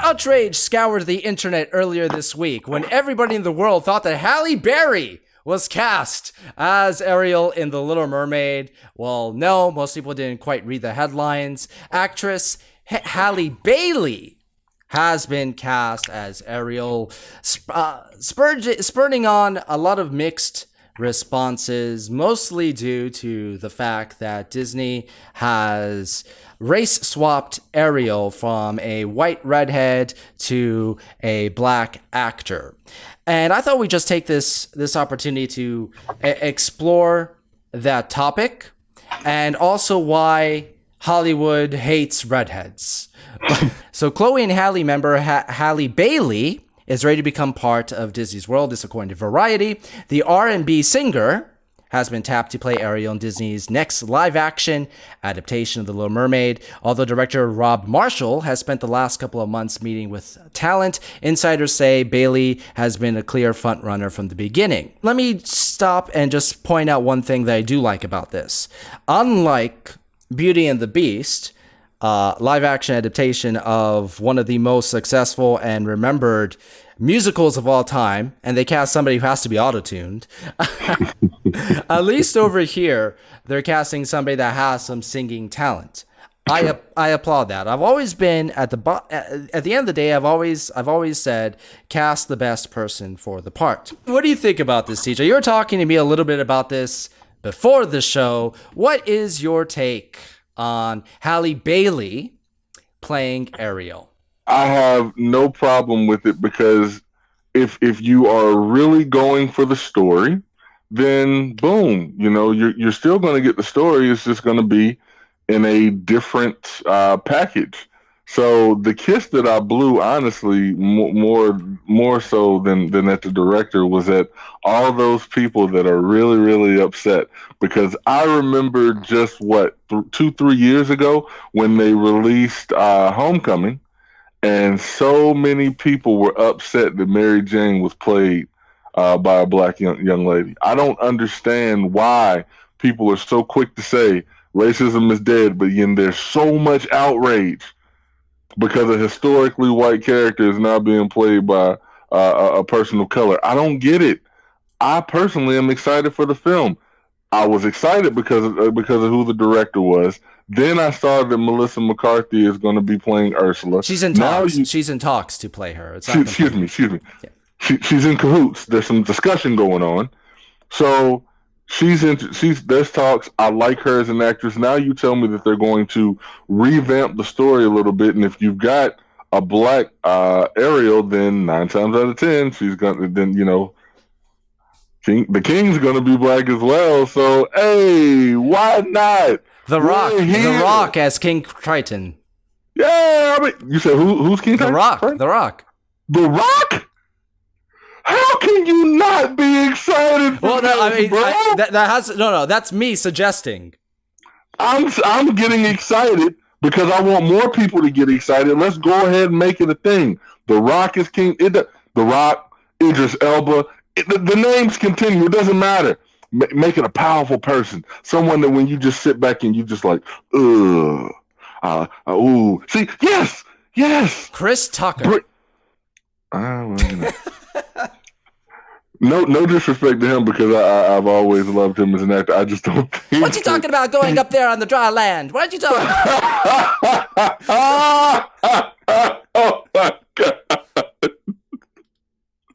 Outrage scoured the internet earlier this week when everybody in the world thought that Halle Bailey was cast as Ariel in The Little Mermaid. Well, no, most people didn't quite read the headlines. Actress Halle Bailey has been cast as Ariel, spurning on a lot of mixed responses, mostly due to the fact that Disney has race-swapped Ariel from a white redhead to a black actor. And I thought we'd just take this opportunity to explore that topic and also why Hollywood hates redheads. So Chloe and Halle member Halle Bailey is ready to become part of Disney's world. This according to Variety. The R&B singer has been tapped to play Ariel in Disney's next live-action adaptation of The Little Mermaid. Although director Rob Marshall has spent the last couple of months meeting with talent, insiders say Bailey has been a clear frontrunner from the beginning. Let me stop and just point out one thing that I do like about this. Unlike Beauty and the Beast, live-action adaptation of one of the most successful and remembered musicals of all time, and they cast somebody who has to be auto-tuned. At least over here, they're casting somebody that has some singing talent. I applaud that. I've always been at the end of the day. I've always said cast the best person for the part. What do you think about this, TJ? You were talking to me a little bit about this before the show. What is your take on Halle Bailey playing Ariel? I have no problem with it because if you are really going for the story, then boom, you're still going to get the story. It's just going to be in a different package. So the kiss that I blew, honestly, more so than at the director, was at all those people that are really, really upset. Because I remember just 2-3 years ago when they released Homecoming, and so many people were upset that Mary Jane was played by a black young lady. I don't understand why people are so quick to say racism is dead, but there's so much outrage because a historically white character is now being played by a person of color. I don't get it. I personally am excited for the film. I was excited because of who the director was. Then I saw that Melissa McCarthy is going to be playing Ursula. She's in talks. She's in talks to play her. Excuse me. Yeah. She's in cahoots. There's some discussion going on. So there's talks. I like her as an actress. Now you tell me that they're going to revamp the story a little bit, and if you've got a black Ariel, then 9 times out of 10 she's gonna the king's gonna be black as well. So hey, why not? The Rock as King Triton. Yeah, you said who's King Triton? The Rock. The Rock? How can you not be excited? That's me suggesting. I'm getting excited because I want more people to get excited. Let's go ahead and make it a thing. The Rock is King. The Rock, Idris Elba. The names continue. It doesn't matter. Make it a powerful person. Someone that when you just sit back and you just like, ooh. See, yes. Chris Tucker. No disrespect to him because I've always loved him as an actor. I just don't think. What you talking about going up there on the dry land? What you talking about? Oh my God.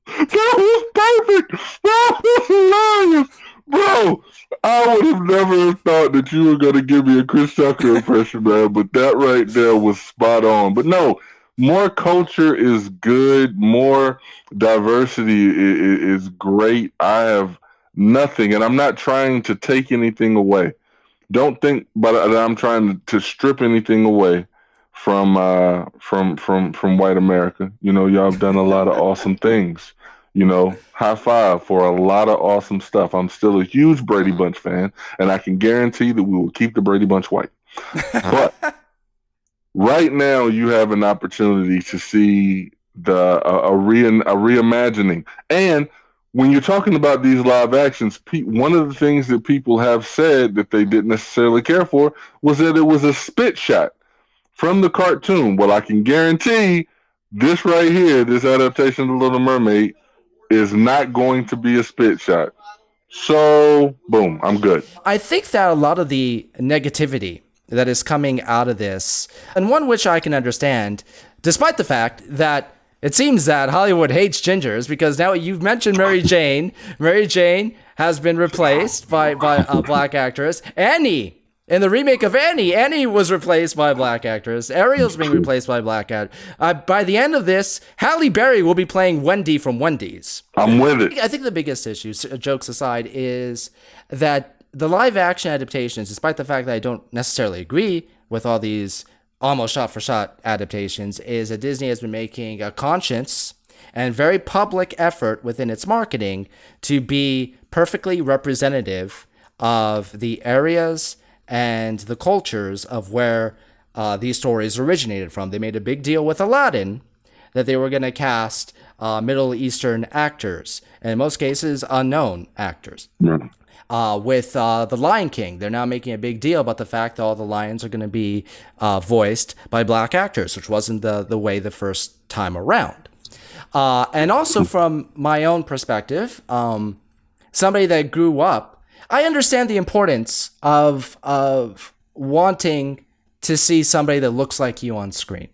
That was perfect. That was hilarious. Bro, I would have never thought that you were going to give me a Chris Tucker impression, man, but that right there was spot on. But no, more culture is good. More diversity is great. I have nothing, and I'm not trying to take anything away. Don't think that I'm trying to strip anything away from white America. Y'all have done a lot of awesome things. High five for a lot of awesome stuff. I'm still a huge Brady Bunch fan, and I can guarantee that we will keep the Brady Bunch white. But right now, you have an opportunity to see a reimagining. And when you're talking about these live actions, one of the things that people have said that they didn't necessarily care for was that it was a spit shot from the cartoon. Well, I can guarantee This right here, this adaptation of Little Mermaid, is not going to be a spit shot. So, boom, I'm good. I think that a lot of the negativity that is coming out of this, and one which I can understand, despite the fact that it seems that Hollywood hates gingers, because now you've mentioned Mary Jane. Mary Jane has been replaced by a black actress. Annie, in the remake of Annie was replaced by a black actress. Ariel's being replaced by a black actor. By the end of this, Halle Bailey will be playing Wendy from Wendy's. I'm with it. I think the biggest issue, jokes aside, is that the live action adaptations, despite the fact that I don't necessarily agree with all these almost shot for shot adaptations, is that Disney has been making a conscious and very public effort within its marketing to be perfectly representative of the areas and the cultures of where these stories originated from. They made a big deal with Aladdin that they were going to cast Middle Eastern actors, and in most cases, unknown actors. Mm. With The Lion King, they're now making a big deal about the fact that all the lions are going to be voiced by black actors, which wasn't the way the first time around. And also from my own perspective, somebody that grew up, I understand the importance of wanting to see somebody that looks like you on screen.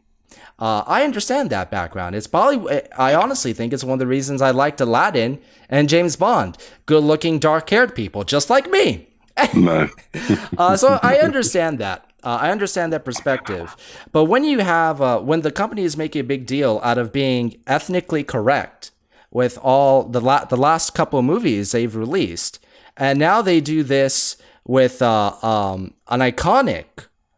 I understand that background. It's probably, I honestly think it's one of the reasons I liked Aladdin and James Bond. Good-looking, dark-haired people, just like me. Nice. So I understand that. I understand that perspective. But when you have, when the company is making a big deal out of being ethnically correct with all the last couple of movies they've released, and now they do this with an iconic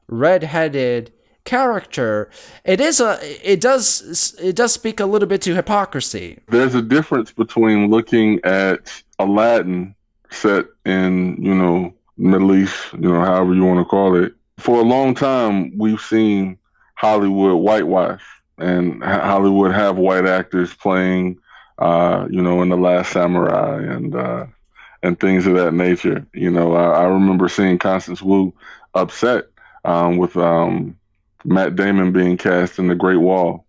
red-headed character, it does speak a little bit to hypocrisy. There's a difference between looking at Aladdin set in, Middle East, however you want to call it. For a long time, we've seen Hollywood whitewash and Hollywood have white actors playing, in The Last Samurai and things of that nature. I remember seeing Constance Wu upset with Matt Damon being cast in The Great Wall.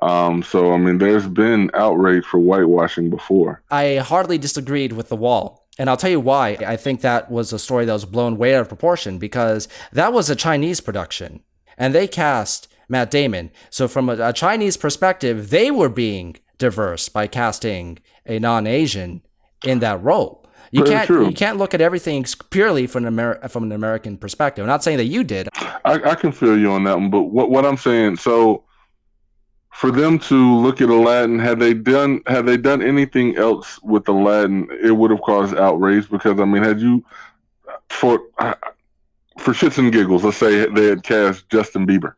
So, there's been outrage for whitewashing before. I hardly disagreed with The Wall. And I'll tell you why. I think that was a story that was blown way out of proportion, because that was a Chinese production and they cast Matt Damon. So from a Chinese perspective, they were being diverse by casting a non-Asian in that role. You can't look at everything purely from an American perspective. I'm not saying that you did. I can feel you on that one, but what I'm saying, so for them to look at Aladdin, had they done anything else with Aladdin, it would have caused outrage, because had you for shits and giggles, let's say they had cast Justin Bieber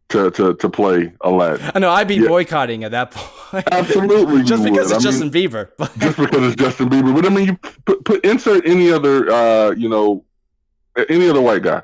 to play Aladdin. I know, I'd be boycotting at that point. Absolutely, just because it's Justin Bieber. Just because it's Justin Bieber, but you insert any other any other white guy,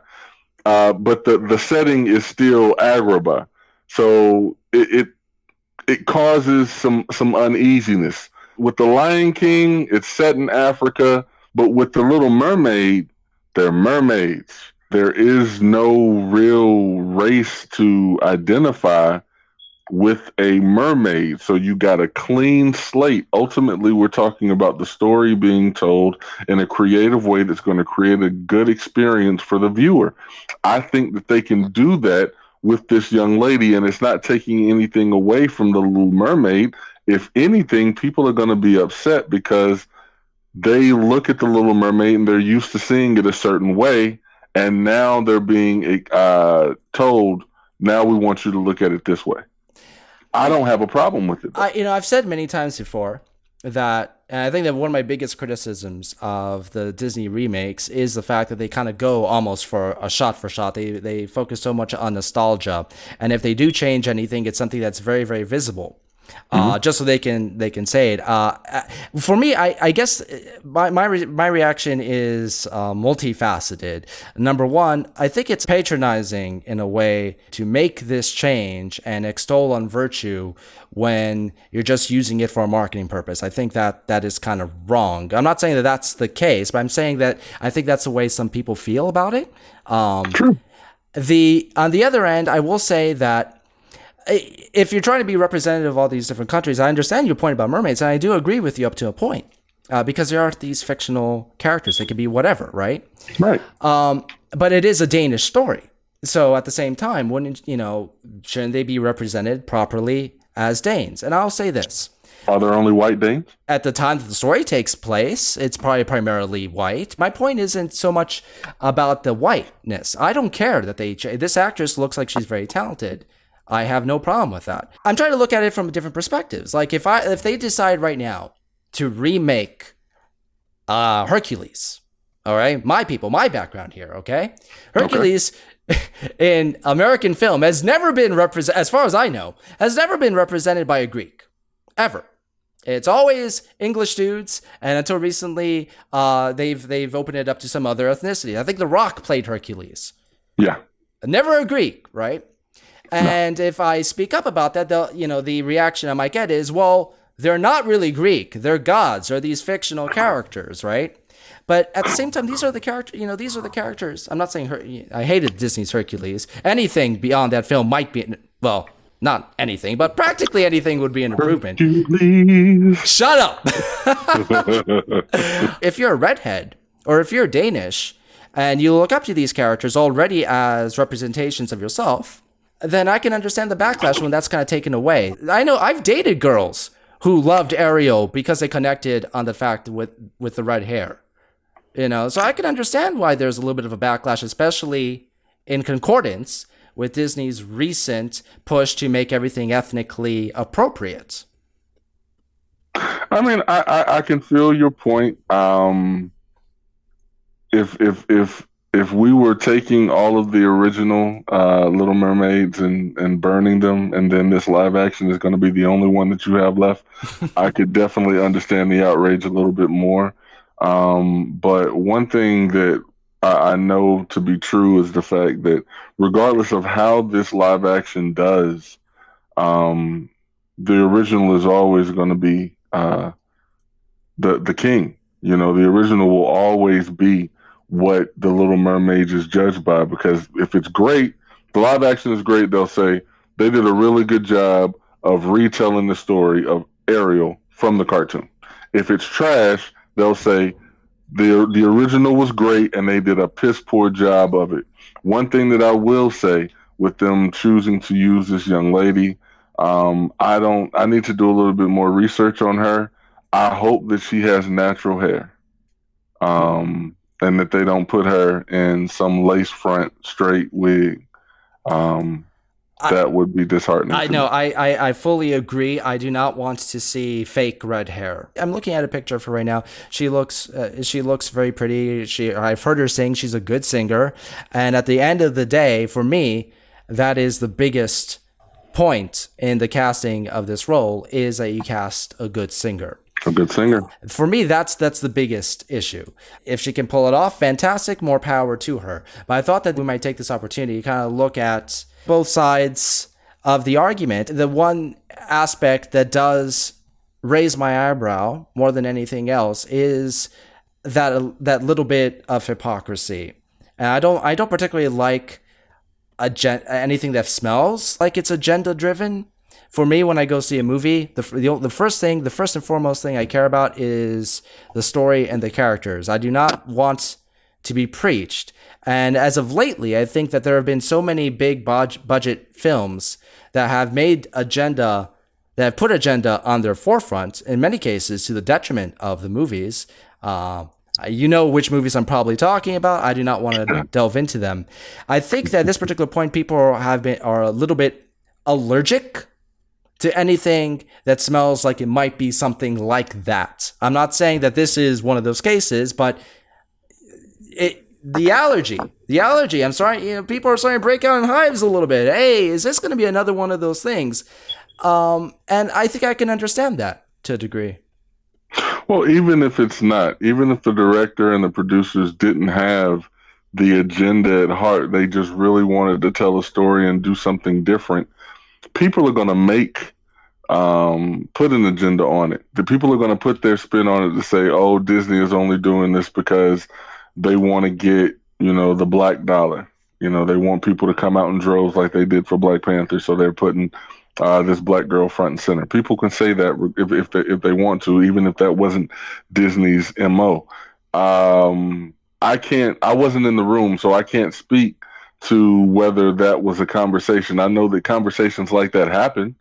but the setting is still Agrabah, so it causes some uneasiness. With The Lion King, it's set in Africa, but with The Little Mermaid, they're mermaids. There is no real race to identify with a mermaid. So you got a clean slate. Ultimately, we're talking about the story being told in a creative way that's going to create a good experience for the viewer. I think that they can do that with this young lady, and it's not taking anything away from The Little Mermaid. If anything, people are going to be upset because they look at The Little Mermaid and they're used to seeing it a certain way, and now they're being told, now we want you to look at it this way. I don't have a problem with it. I've said many times before that, and I think that one of my biggest criticisms of the Disney remakes is the fact that they kind of go almost for a shot for shot. They focus so much on nostalgia, and if they do change anything, it's something that's very, very visible. Just so they can say it. For me, I guess my reaction is multifaceted. Number one, I think it's patronizing in a way to make this change and extol on virtue when you're just using it for a marketing purpose. I think that is kind of wrong. I'm not saying that that's the case, but I'm saying that I think that's the way some people feel about it. True. On the other end, I will say that if you're trying to be representative of all these different countries, I understand your point about mermaids, and I do agree with you up to a point, because there are these fictional characters. They could be whatever, right? Right. But it is a Danish story. So at the same time, shouldn't they be represented properly as Danes? And I'll say this. Are there only white Danes? At the time that the story takes place, it's probably primarily white. My point isn't so much about the whiteness. I don't care that this actress looks like she's very talented. I have no problem with that. I'm trying to look at it from different perspectives. Like if they decide right now to remake Hercules, all right, my people, my background here, okay? Hercules in American film has never been represented, as far as I know, has never been represented by a Greek, ever. It's always English dudes, and until recently, they've opened it up to some other ethnicity. I think The Rock played Hercules. Yeah. Never a Greek, right? And if I speak up about that, the reaction I might get is, well, they're not really Greek. They're gods, or these fictional characters, right? But at the same time, these are the characters. I'm not saying I hated Disney's Hercules. Anything beyond that film might be, well, not anything, but practically anything would be an improvement. Hercules. Shut up! If you're a redhead, or if you're Danish, and you look up to these characters already as representations of yourself, then I can understand the backlash when that's kind of taken away. I know I've dated girls who loved Ariel because they connected on the fact with the red hair. So I can understand why there's a little bit of a backlash, especially in concordance with Disney's recent push to make everything ethnically appropriate. I mean, I can feel your point. If we were taking all of the original Little Mermaids and burning them, and then this live action is going to be the only one that you have left, I could definitely understand the outrage a little bit more. But one thing that I know to be true is the fact that regardless of how this live action does, the original is always going to be the king. The original will always be what the Little Mermaid is judged by, because if it's great, the live action is great, they'll say they did a really good job of retelling the story of Ariel from the cartoon. If it's trash, they'll say the original was great and they did a piss poor job of it. One thing that I will say with them choosing to use this young lady, I need to do a little bit more research on her. I hope that she has natural hair. And that they don't put her in some lace front straight wig. That would be disheartening. I know. I fully agree. I do not want to see fake red hair. I'm looking at a picture of her right now. She looks very pretty. I've heard her sing. She's a good singer. And at the end of the day, for me, that is the biggest point in the casting of this role, is that you cast a good singer. A good singer. For me, that's the biggest issue. If she can pull it off, fantastic, more power to her. But I thought that we might take this opportunity to kind of look at both sides of the argument. The one aspect that does raise my eyebrow more than anything else is that little bit of hypocrisy. And I don't particularly like anything that smells like it's agenda driven. For me, when I go see a movie, the first and foremost thing I care about is the story and the characters. I do not want to be preached. And as of lately, I think that there have been so many big budget films that have put agenda on their forefront, in many cases to the detriment of the movies. You know which movies I'm probably talking about. I do not want to delve into them. I think that at this particular point, people are a little bit allergic to anything that smells like it might be something like that. I'm not saying that this is one of those cases, but the allergy, I'm sorry, people are starting to break out in hives a little bit. Hey, is this going to be another one of those things? And I think I can understand that to a degree. Well, even if it's not, even if the director and the producers didn't have the agenda at heart, they just really wanted to tell a story and do something different, people are going to put an agenda on it. The people are going to put their spin on it to say, oh, Disney is only doing this because they want to get, the black dollar. You know, they want people to come out in droves like they did for Black Panther, so they're putting this black girl front and center. People can say that if they want to, even if that wasn't Disney's MO. I can't. I wasn't in the room, so I can't speak to whether that was a conversation. I know that conversations like that happen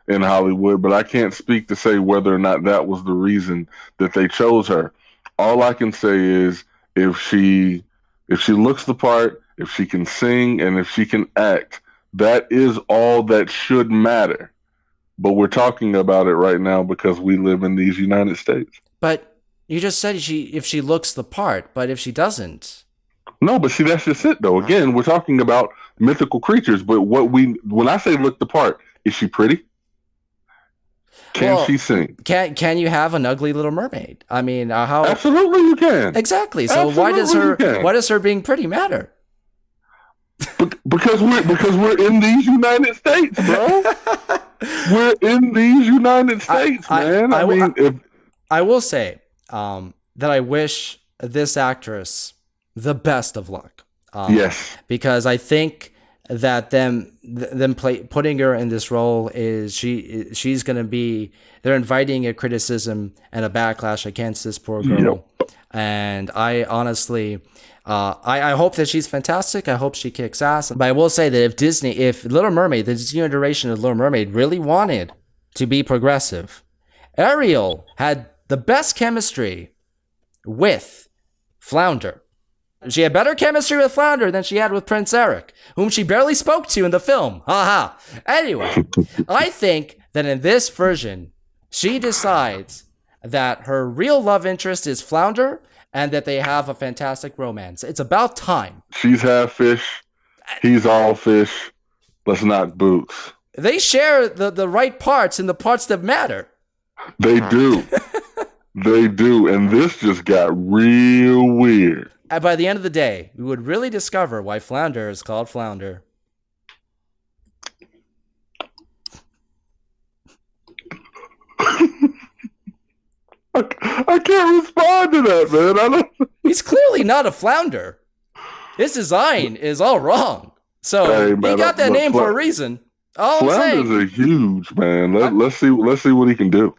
in Hollywood, but I can't speak to say whether or not that was the reason that they chose her. All I can say is if she looks the part, if she can sing, and if she can act, that is all that should matter. But we're talking about it right now because we live in these United States. But you just said if she looks the part, but if she doesn't. No, but see, that's just it, though. Again, we're talking about mythical creatures. But when I say look the part, is she pretty? Can she sing? Can you have an ugly Little Mermaid? I mean, how? Absolutely, you can. Exactly. So why does her being pretty matter? Because we're in these United States, bro. We're in these United States, man. I will say that I wish this actress the best of luck. Yes, because I think that putting her in this role is she's going to be, they're inviting a criticism and a backlash against this poor girl. Yep. And I honestly, I hope that she's fantastic. I hope she kicks ass. But I will say that if Little Mermaid, the Disney iteration of Little Mermaid, really wanted to be progressive, Ariel had the best chemistry with Flounder. She had better chemistry with Flounder than she had with Prince Eric, whom she barely spoke to in the film. Haha. Anyway, I think that in this version, she decides that her real love interest is Flounder and that they have a fantastic romance. It's about time. She's half fish. He's all fish. Let's knock boots. They share the right parts and the parts that matter. They do. They do. And this just got real weird. And by the end of the day, we would really discover why Flounder is called Flounder. I can't respond to that, man. He's clearly not a flounder. His design is all wrong. So hey, man, he got that name for a reason. All Flounders are huge, man. Let's see what he can do.